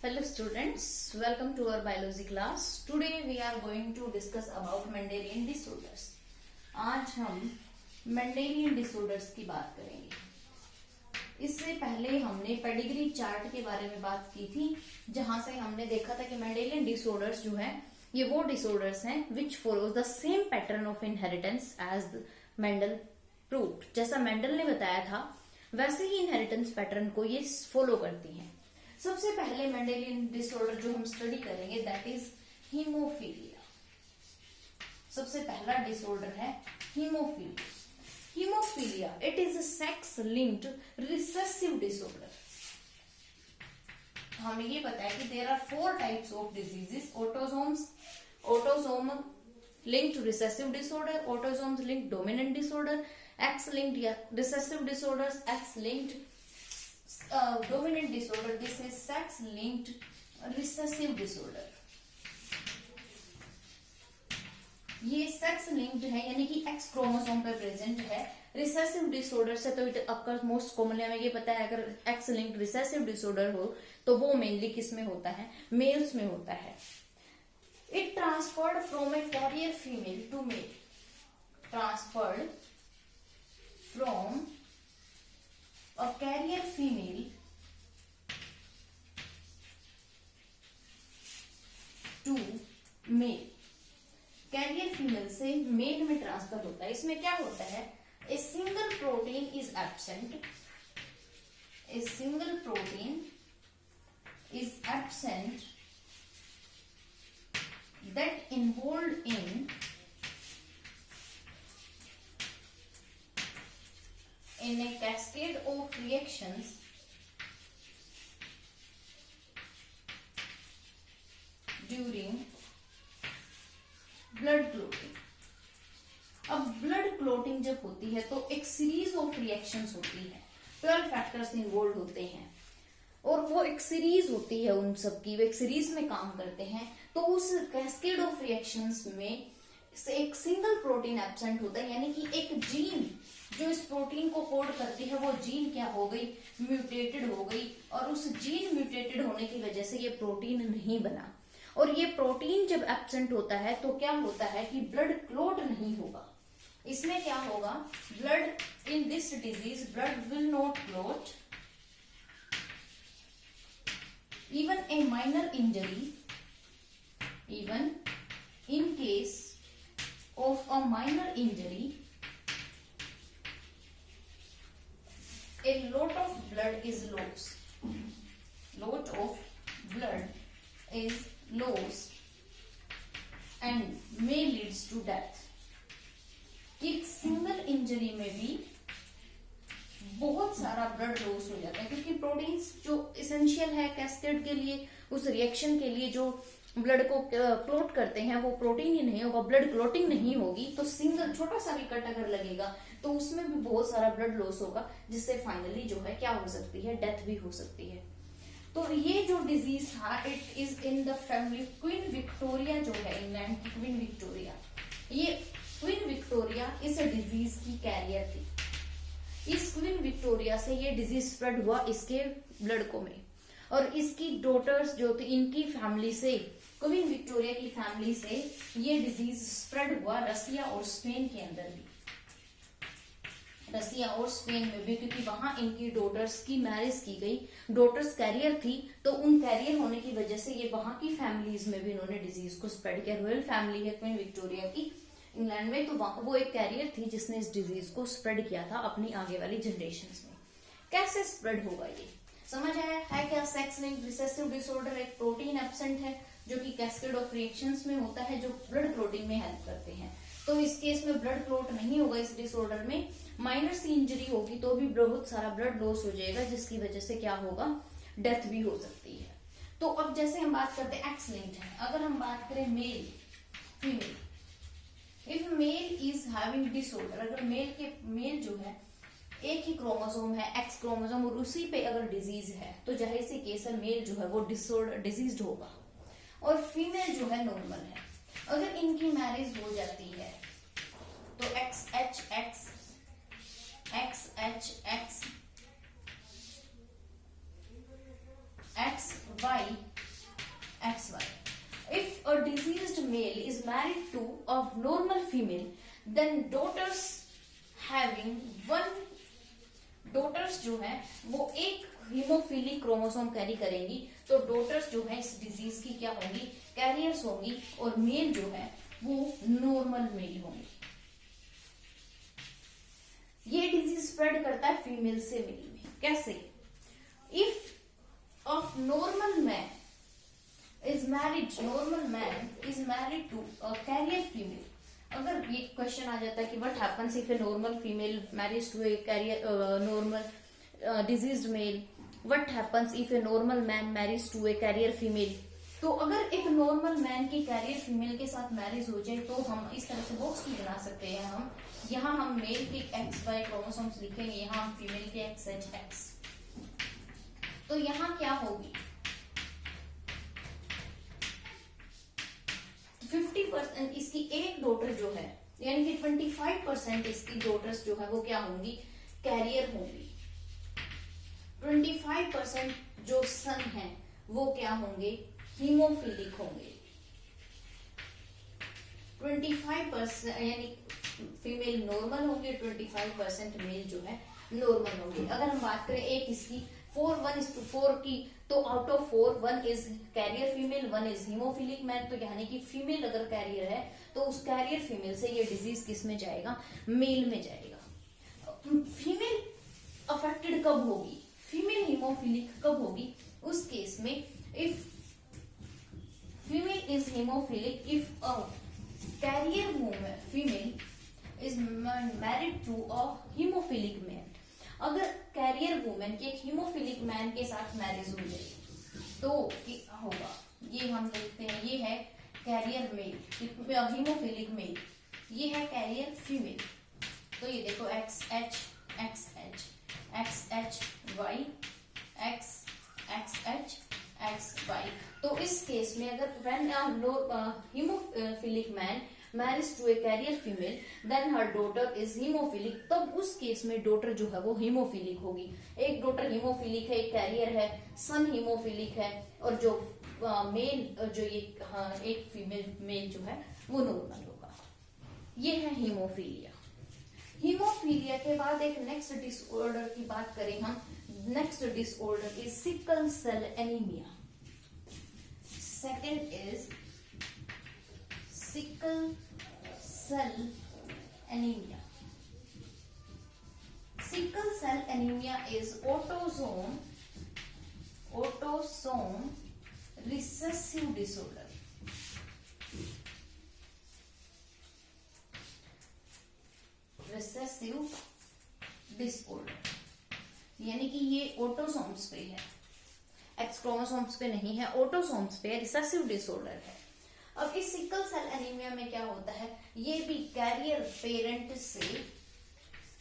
Hello students, welcome to our biology class. Today we are going to discuss about Mendelian disorders. आज हम Mendelian disorders की बात करेंगे. इससे पहले हमने पेडिग्री चार्ट के बारे में बात की थी, जहां से हमने देखा था कि Mendelian disorders जो है ये वो disorders हैं which follows the same pattern of inheritance as Mendel proved. जैसा मेंडल ने बताया था वैसे ही इनहेरिटेंस पैटर्न को ये फॉलो करती हैं. सबसे पहले मेंडेलियन डिसऑर्डर जो हम स्टडी करेंगे दैट इज हीमोफीलिया. सबसे पहला डिसऑर्डर है haemophilia. Haemophilia it is a sex linked recessive disorder. हमें ये पता है कि there are 4 types of diseases. Autosomal linked recessive disorder, autosomes linked dominant disorder, X linked recessive disorders, X linked dominant disorder. This is sex linked recessive disorder. ये sex linked है यानी कि x chromosome पे present है. Recessive disorder से तो it occurs most commonly हमें ये पता है अगर एक्स लिंक्ड रिसेसिव डिसऑर्डर हो तो वो मेनली किस में होता है, मेल्स में होता है. It transferred from a carrier female to male. Transferred from a carrier female to male. Carrier female से male में ट्रांसफर होता है. इसमें क्या होता है, a single protein is absent. A single protein is absent that involved in a cascade of reactions during blood clotting. अब blood clotting जब होती है तो एक सीरीज ऑफ रिएक्शंस होती है. 12 फैक्टर्स इन्वॉल्व होते हैं और वो एक सीरीज होती है, उन सब की वो एक सीरीज में काम करते हैं. तो उस कैस्केड ऑफ रिएक्शंस में से एक सिंगल प्रोटीन एब्सेंट होता है यानी कि एक जीन जो इस प्रोटीन को कोड करती है वो जीन क्या हो गई, म्यूटेटेड हो गई. और उस जीन म्यूटेटेड होने की वजह से ये प्रोटीन नहीं बना. और ये प्रोटीन जब एब्सेंट होता है तो क्या होता है कि ब्लड क्लोट नहीं होगा. इसमें क्या होगा, blood in this disease blood will not clot. Even a minor injury, even in case of a minor injury, a lot of blood is lost. Lot of blood is lost and may leads to death. एक single injury में भी बहुत सारा blood loss हो जाता है क्योंकि proteins जो इसेंशियल है कैस्केड के लिए, उस रिएक्शन के लिए जो ब्लड को क्लोट करते हैं वो प्रोटीन ही नहीं होगा, ब्लड क्लोटिंग नहीं होगी तो सिंगल छोटा सा भी कट अगर लगेगा तो उसमें भी बहुत सारा ब्लड लॉस होगा जिससे फाइनली जो है क्या हो सकती है, डेथ भी हो सकती है. तो ये जो डिजीज था it is in the family. Queen Victoria जो है इंग्लैंड की क्वीन विक्टोरिया, ये क्वीन विक्टोरिया इस डिजीज की कैरियर थी. इस क्वीन विक्टोरिया से ये डिजीज स्प्रेड हुआ इसके ब्लड को में. और इसकी डॉटर्स जो थी इनकी फैमिली से, क्वीन विक्टोरिया की फैमिली से ये डिजीज स्प्रेड हुआ रसिया और स्पेन के अंदर भी. रसिया और स्पेन में भी क्योंकि वहां इनकी डॉटर्स की मैरिज की गई, डॉटर्स कैरियर थी तो उन कैरियर होने की वजह से ये वहां की फैमिलीज में भी इन्होंने डिजीज को स्प्रेड किया. रॉयल फैमिली है क्वीन विक्टोरिया की इंग्लैंड में, तो वो एक कैरियर थी जिसने इस डिजीज को स्प्रेड किया था अपनी आगे वाली जनरेशंस में. कैसे स्प्रेड होगा ये समझ आया है क्या. सेक्स लिंक्ड रिसेसिव डिसऑर्डर, एक प्रोटीन एब्सेंट है जो कि कैस्केड ऑफ रिएक्शंस में होता है जो ब्लड क्लोटिंग में हेल्प करते हैं. तो इस केस में ब्लड क्लोट नहीं होगा इस डिसऑर्डर में. माइनर सी इंजरी होगी तो भी बहुत सारा ब्लड लॉस हो जाएगा जिसकी वजह से क्या होगा, डेथ भी हो सकती है. तो अब जैसे हम बात करते हैं एक्स लिंक्ड है. अगर हम बात करें male female, if male is having disorder, अगर मेल जो है एक ही क्रोमोसोम है एक्स क्रोमोसोम और उसी पे अगर डिजीज है तो जाहिर सी केस है मेल जो है वो डिजीज्ड होगा और फीमेल जो है नॉर्मल है. अगर इनकी मैरिज हो जाती है तो x H x x H x XY married to a normal female, then daughters having one, daughters जो है वो एक हीमोफिलिक क्रोमोसोम कैरी करेंगी, तो डॉटर्स जो है इस डिजीज की क्या होंगी, कैरियर्स होंगी, और मेल जो है वो नॉर्मल मेल होंगे। ये डिजीज स्प्रेड करता है फीमेल से मेल में। कैसे? If a normal man is married to a carrier female, अगर ये क्वेश्चन आ जाता है कि what happens if a normal female marriage to a carrier normal diseased male, what happens if a normal man marriage to a carrier female. तो अगर एक normal man की कैरियर फीमेल के साथ मैरिज हो जाए तो हम इस तरह से बॉक्स भी बना सकते हैं। हम यहाँ हम मेल के XY क्रोमोसोम्स लिखेंगे, यहाँ हम फीमेल के XX। तो यहाँ क्या होगी, 50% इसकी एक डॉटर जो है, यानी कि 25% इसकी डॉटर्स जो है वो क्या होंगी, कैरियर होंगी। 25% जो सन है वो क्या होंगे, हीमोफिलिक होंगे। 25% यानी फीमेल नॉर्मल होंगे, 25% मेल जो है नॉर्मल होंगे। अगर हम बात करें एक इसकी 4:1:4 की, तो out of 4 1 is carrier female, 1 is haemophilic man. तो यानी कि फीमेल अगर कैरियर है तो उस कैरियर फीमेल से ये डिजीज किस में जाएगा, मेल में जाएगा। फीमेल अफेक्टेड कब होगी, फीमेल हीमोफिलिक कब होगी, उस केस में if female is haemophilic if a carrier woman female is married to a haemophilic man. अगर कैरियर वुमेन के एक हीमोफिलिक मैन के साथ मैरिज हो जाए तो क्या होगा, ये हम देखते हैं, ये है कैरियर मेल, हीमोफिलिक मेल, ये है कैरियर फीमेल। तो ये देखो XH XH XH Y XH XY। तो इस केस में अगर when haemophilic man marriage to a carrier female then her daughter is haemophilic, तब उस केस में डॉटर जो है वो हीमोफिलिक होगी। एक डॉटर हीमोफिलिक है, एक कैरियर है, सन हीमोफिलिक है, और जो मेल जो ये एक फीमेल मेल जो है वो नॉर्मल होगा। ये है हीमोफीलिया। हीमोफीलिया के बाद एक नेक्स्ट डिसऑर्डर की बात करें हम, next disorder is sickle cell anaemia. Second is sickle cell anemia. Sickle cell anemia is autosome recessive disorder. Recessive disorder यानी कि ये ऑटोसोम्स पे है, एक्स क्रोमोसोम्स पे नहीं है, ऑटोसोम्स पे रिसेसिव डिसऑर्डर है। अब इस सिकल सेल एनीमिया में क्या होता है, ये भी कैरियर पेरेंट से,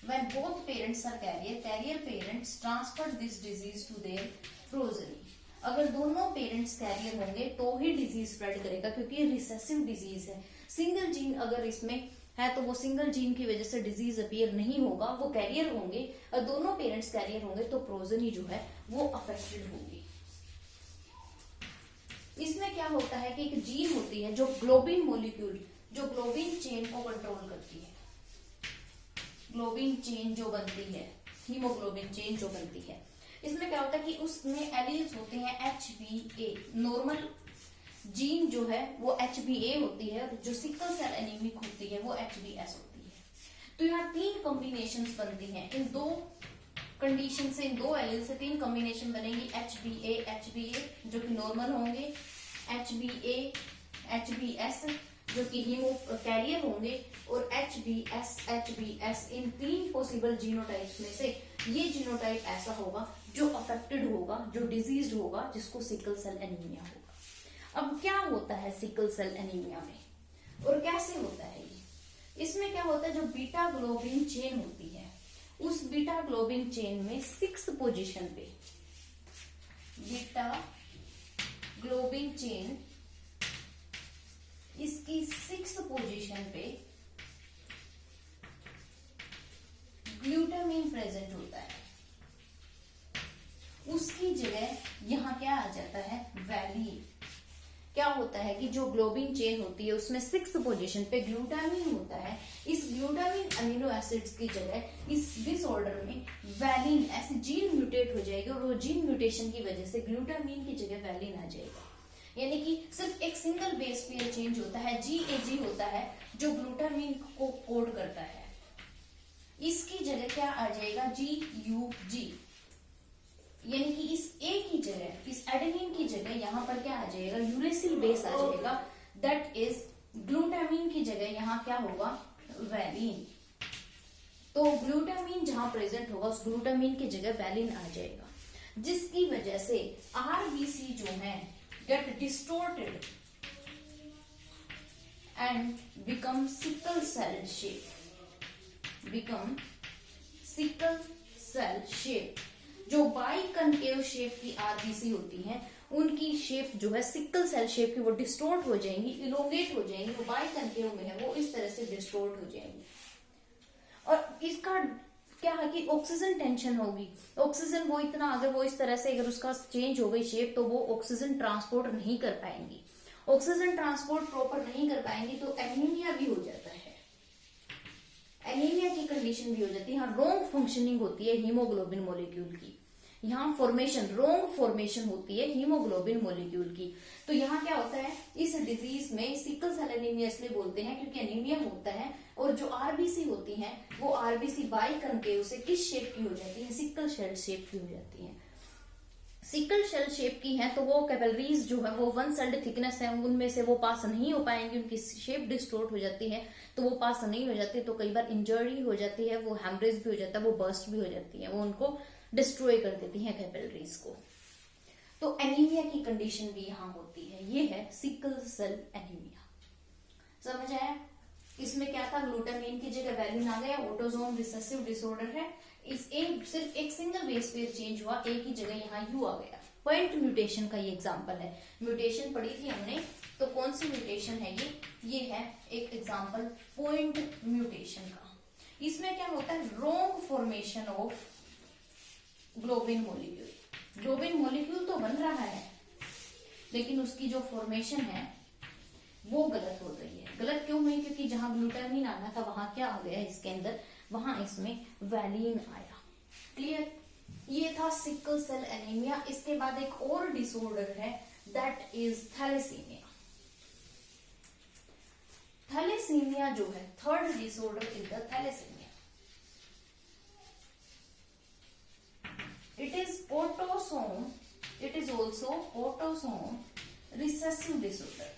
when both parents are carrier parents transfer this disease to their progeny. अगर दोनों पेरेंट्स कैरियर होंगे तो ही डिजीज स्प्रेड करेगा, क्योंकि रिसेसिव डिजीज है। सिंगल जीन अगर इसमें है तो वो सिंगल जीन की वजह से डिजीज अपीयर नहीं होगा, वो कैरियर होंगे, और दोनों पेरेंट्स कैरियर होंगे तो प्रोजेनी जो है वो अफेक्टेड होगी। इसमें क्या होता है कि एक जीन होती है जो ग्लोबिन मोलिक्यूल, जो ग्लोबिन चेन को कंट्रोल करती है, ग्लोबिन चेन जो बनती है, हीमोग्लोबिन चेन जो बनती है। इसमें क्या होता है कि उसमें एलील्स होते हैं HbA, नॉर्मल जीन जो है वो HbA होती है, जो सिकल सेल एनीमिक होती है वो HbS होती है। तो यहाँ 3 कॉम्बिनेशन बनती हैं, इन 2 कंडीशन से, इन 2 एलील से 3 कॉम्बिनेशन बनेंगी, HbA जो कि नॉर्मल होंगे, HbA HbS जो कि हीमो कैरियर होंगे, और HbS इन 3 पॉसिबल जीनोटाइप्स में से ये जीनोटाइप ऐसा होगा जो अफेक्टेड होगा, जो डिजीज्ड होगा, जिसको सिकल सेल एनीमिया होगा। अब क्या होता है सिकल सेल एनीमिया में और कैसे होता है ये? इसमें क्या होता है, जो बीटा ग्लोबिन चेन होती है, उस बीटा ग्लोबिन चेन में 6th पोजीशन पे, बीटा ग्लोबिन चेन इसकी 6th पोजीशन पे ग्लूटामिन प्रेजेंट होता है। उसकी जगह यहां क्या आ जाता है, वैलिन। क्या होता है कि जो ग्लोबिन चेन होती है उसमें 6th पोजीशन पे ग्लूटामिन होता है। इस ग्लूटामिन अमीनो एसिड्स की जगह इस डिसऑर्डर में वैलिन ऐसे जीन म्यूटेट हो जाएगी और वो जीन म्यूटेशन की वजह से ग्लूटामिन की जगह वैलिन आ जाएगा। यानी कि सिर्फ एक सिंगल बेस पेयर चेंज होता है, GAG होता है जो ग्लूटामिन को कोड करता है। इसकी जगह क्या आ जाएगा, GUG, यानी कि इस ए की जगह, इस एडेनिन की जगह यहां पर क्या आ जाएगा, यूरेसिल बेस आ जाएगा। दैट इज ग्लूटामिन की जगह यहां क्या होगा, वैलिन। तो ग्लूटामिन जहां प्रेजेंट होगा उस ग्लूटामिन की जगह वैलिन आ जाएगा, जिसकी वजह से RBC जो है get distorted and become sickle cell shape, become sickle cell shape. जो बाइकनकेव शेप की RBC होती है उनकी शेप जो है सिकल सेल शेप की, वो डिस्टोर्ट हो जाएंगी, इलोंगेट हो जाएंगी। वो बाइकनकेव में है वो इस तरह से डिस्टोर्ट हो जाएंगी। और इसका क्या है कि ऑक्सीजन टेंशन होगी, ऑक्सीजन वो इतना, अगर वो इस तरह से अगर उसका चेंज हो गई शेप तो वो ऑक्सीजन ट्रांसपोर्ट नहीं कर पाएंगी। ऑक्सीजन ट्रांसपोर्ट प्रॉपर नहीं कर पाएंगी तो एनीमिया भी हो जाता है, एनीमिया की कंडीशन भी हो जाती है। यहाँ रॉन्ग फंक्शनिंग होती है हीमोग्लोबिन मॉलिक्यूल की, यहाँ फॉर्मेशन, रॉन्ग फॉर्मेशन होती है हीमोग्लोबिन मॉलिक्यूल की। तो यहाँ क्या होता है, इस डिजीज में सिकल सेल एनीमिया इसलिए बोलते हैं क्योंकि एनीमिया होता है और जो RBC होती है वो RBC बाइकनकेव से किस शेप की हो जाती है, सिकल सेल शेप की हो जाती है। सिकल सेल शेप की है तो वो कैपिलरीज जो है वो 1 सेल्ड थिकनेस है, उनमें से वो पास नहीं हो पाएंगी, उनकी शेप डिस्टोर्ट हो जाती है तो वो पास नहीं हो जाती, तो कई बार इंजरी हो जाती है, वो हेमरेज भी हो जाता है, वो बर्स्ट भी हो जाती है, वो उनको डिस्ट्रॉय कर देती है कैपिलरीज को। तो एनीमिया की कंडीशन भी यहाँ होती है, ये है सिकल सेल एनीमिया। समझ आया? इसमें क्या था, ग्लूटामिन की जगह वैलिन आ गया, ऑटोसोम रिसेसिव डिसऑर्डर है। सिर्फ एक सिंगल बेस पेयर चेंज हुआ, ए की जगह यहाँ यू आ गया। पॉइंट म्यूटेशन का ये एग्जांपल है, म्यूटेशन पढ़ी थी हमने, तो कौन सी म्यूटेशन है ये है एक एग्जांपल पॉइंट म्यूटेशन का। इसमें क्या होता है, wrong formation of globin molecule. Globin molecule तो बन रहा है लेकिन उसकी जो फॉर्मेशन है वो गलत हो रही है। गलत क्यों हुई, क्योंकि जहां ग्लूटामिन आना था वहां क्या आ गया इसके अंदर, वहां इसमें वैलिन आया। क्लियर? ये था सिकल सेल एनीमिया। इसके बाद एक और डिसऑर्डर है, दैट इज थैलेसीमिया। थैलेसीमिया जो है, third disorder is the thalassaemia. It is autosome, it is also autosome recessive disorder.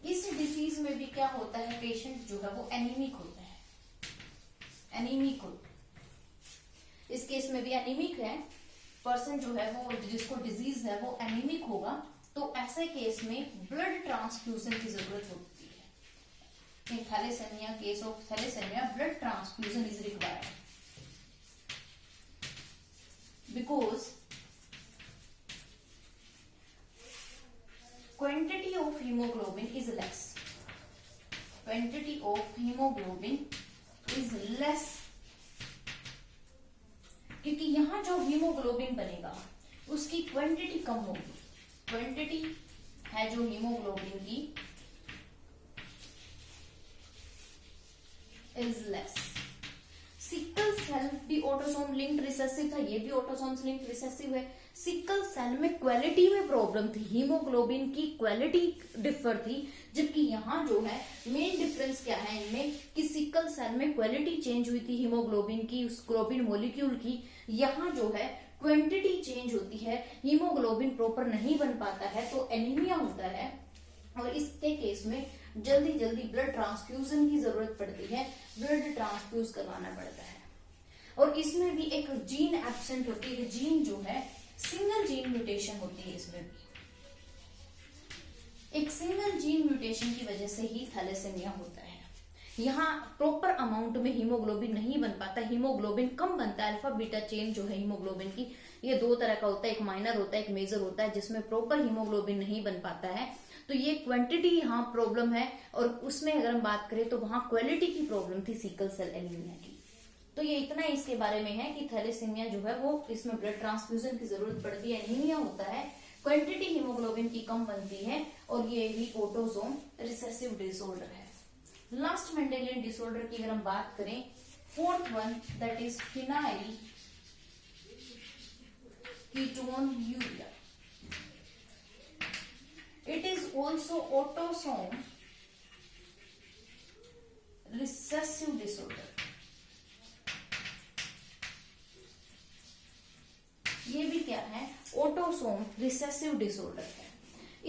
इस डिसीज में भी क्या होता है, पेशेंट जो है वो एनीमिक होता है, एनीमिक होता है। इस केस में भी एनीमिक है पर्सन जो है वो, जिसको डिजीज है वो एनीमिक होगा, तो ऐसे केस में ब्लड ट्रांसफ्यूजन की जरूरत होती है। In thalassemia, case of thalassemia, blood transfusion is required because quantity of hemoglobin is less. Quantity of hemoglobin is less, क्योंकि यहाँ जो हीमोग्लोबिन बनेगा उसकी क्वांटिटी कम होगी। क्वांटिटी है जो हीमोग्लोबिन की is less. सिकल सेल भी ऑटोसोम लिंक्ड रिसेसिव था, ये भी ऑटोसोम लिंक्ड रिसेसिव है। सिकल सेल में क्वालिटी में प्रॉब्लम थी, हीमोग्लोबिन की क्वालिटी डिफर थी, जबकि यहाँ जो है मेन डिफरेंस क्या है इनमें कि सिकल सेल में क्वालिटी चेंज हुई थी हीमोग्लोबिन की, उस ग्लोबिन मॉलिक्यूल की। यहाँ जो है क्वांटिटी चेंज होती है, हीमोग्लोबिन प्रॉपर नहीं बन पाता है तो एनीमिया होता है। और इसके केस में जल्दी जल्दी ब्लड ट्रांसफ्यूजन की जरूरत पड़ती है, ब्लड ट्रांसफ्यूज करवाना पड़ता है। और इसमें भी एक जीन एब्सेंट होती है, जीन जो है सिंगल जीन म्यूटेशन होती है। इसमें भी एक सिंगल जीन म्यूटेशन की वजह से ही थैलेसेमिया होता है। यहाँ प्रॉपर अमाउंट में हीमोग्लोबिन नहीं बन पाता, हीमोग्लोबिन कम बनता है। अल्फा बीटा चेन जो है हीमोग्लोबिन की, ये दो तरह का होता है, एक माइनर होता है, एक मेजर होता है, जिसमें प्रॉपर हीमोग्लोबिन नहीं बन पाता है। तो ये क्वांटिटी यहाँ प्रॉब्लम है, और उसमें अगर हम बात करें तो वहां क्वालिटी की प्रॉब्लम थी सिकल सेल एनीमिया की। तो ये इतना ही इसके बारे में है कि थैलेसीमिया जो है वो इसमें ब्लड ट्रांसफ्यूजन की जरूरत पड़ती है, एनीमिया होता है, क्वांटिटी हीमोग्लोबिन की कम बनती है, और ये भी ऑटोसोम रिसेसिव डिसऑर्डर है। लास्ट मेंडेलियन डिसऑर्डर की अगर हम बात करें, fourth one, that is phenyl ketonuria. It is also autosome recessive disorder. ये भी क्या है, ऑटोसोम रिसेसिव डिसऑर्डर है।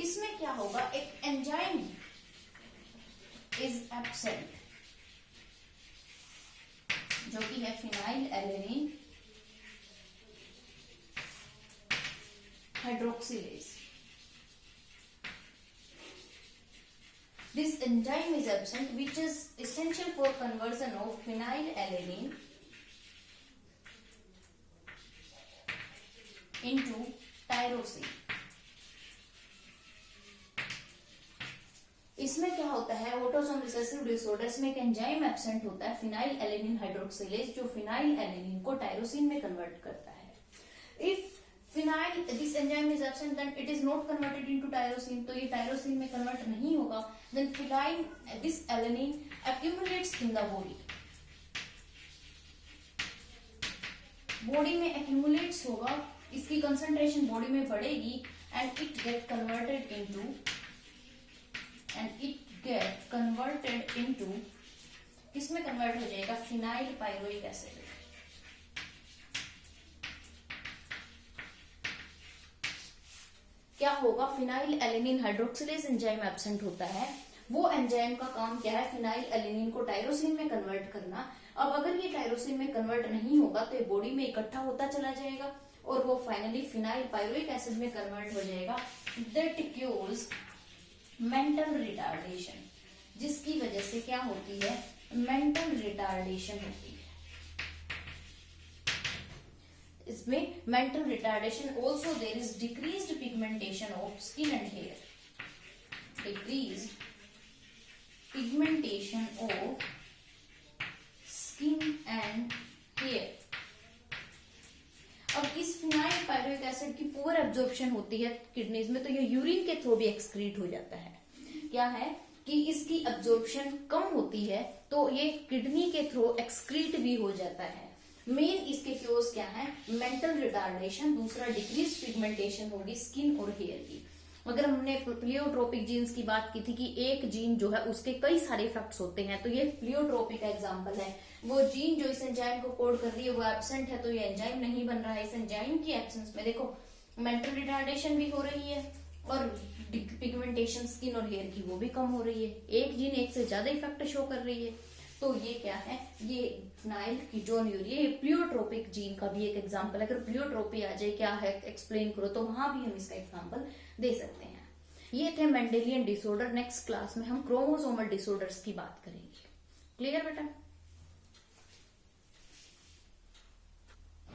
इसमें क्या होगा, एक एंजाइम इज एब्सेंट जो कि है phenylalanine hydroxylase. This enzyme is absent, which is essential for conversion of phenylalanine into tyrosine. इसमें क्या होता है, ऑटोसोम रिसेसिव डिसऑर्डर्स में एक एंजाइम एब्सेंट होता है फिनाइल एलेनिन हाइड्रोक्सिलेज, जो फिनाइल एलेनिन को टायरोसिन में कन्वर्ट करता है। If phenyl this enzyme is absent then it is not converted into tyrosine, तो ये टायरोसिन में कन्वर्ट नहीं होगा। Then phenyl this alanine accumulates in the body, body में एक्यूमुलेट्स होगा, इसकी कंसंट्रेशन बॉडी में बढ़ेगी, and it get converted into किसमें कन्वर्ट हो जाएगा, फिनाइल पायरोइक एसिड। क्या होगा, phenylalanine hydroxylase enzyme absent होता है, वो एंजाइम का काम क्या है, फिनाइल एलेनिन को टायरोसिन में कन्वर्ट करना। अब अगर ये टायरोसिन में कन्वर्ट नहीं होगा तो ये बॉडी में इकट्ठा होता चला जाएगा और वो फाइनली फिनाइल पायरोइक एसिड में कन्वर्ट हो जाएगा। दैट क्यूज मेंटल रिटार्डेशन, जिसकी वजह से क्या होती है, मेंटल रिटार्डेशन होती है। इसमें mental retardation, also there is decreased pigmentation of skin and hair, decreased pigmentation of skin and hair. अब इस फिनाइल पायरोइक एसिड की पुअर एब्जॉर्प्शन होती है किडनीज में, तो ये यूरिन के थ्रू भी एक्सक्रीट हो जाता है। क्या है कि इसकी एब्जॉर्प्शन कम होती है तो ये किडनी के थ्रू एक्सक्रीट भी हो जाता है। मेन इसके क्योज क्या है, मेंटल रिटार्डेशन, दूसरा डिक्रीज पिगमेंटेशन होगी स्किन और हेयर की। अगर हमने प्लियोट्रोपिक जीन्स की बात की थी कि एक जीन जो है उसके कई सारे इफेक्ट्स होते हैं, तो ये प्लियोट्रोपिक का एग्जांपल है। वो जीन जो इस एंजाइम को कोड कर रही है वो एब्सेंट है, तो ये एंजाइम नहीं बन रहा है। इस एंजाइम की एब्सेंस में देखो मेंटल रिटार्डेशन भी हो रही है और पिगमेंटेशन स्किन और हेयर की वो भी कम हो रही है। एक जीन एक से ज्यादा इफेक्ट शो कर रही है, तो ये क्या है, ये फिनाइल कीटोन्यूरिया, ये प्लियोट्रोपिक जीन का भी एक एग्जांपल है। अगर प्लियोट्रोपी आ जाए क्या है एक्सप्लेन करो, तो वहां भी हम इसका एग्जांपल दे सकते हैं। ये थे मेंडेलियन डिसऑर्डर। नेक्स्ट क्लास में हम क्रोमोसोमल डिसऑर्डर्स की बात करेंगे। क्लियर बेटा?